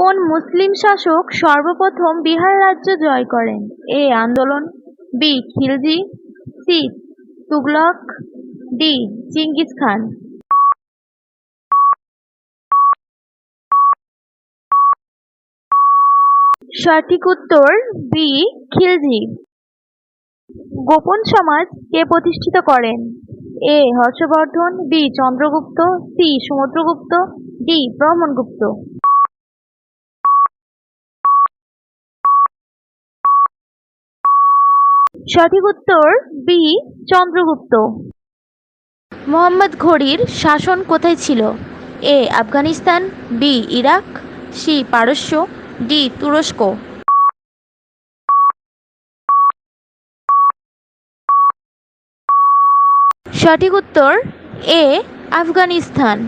কোন মুসলিম শাসক সর্বপ্রথম বিহার রাজ্য জয় করেন? এ আন্দোলন, B Khilji, C Tughlaq, D Genghis Khan. সঠিক উত্তর বি খিলজি। গোপন সমাজ কে প্রতিষ্ঠিত করেন? A Harshavardhana, B Chandragupta, C Samudragupta, D Brahmagupta. সঠিক উত্তর বি চন্দ্রগুপ্ত। মোহাম্মদ ঘুরির শাসন কোথায় ছিল? A Afghanistan, B Iraq, C পারস্য, ডি তুরস্ক। সঠিক উত্তর এ আফগানিস্তান।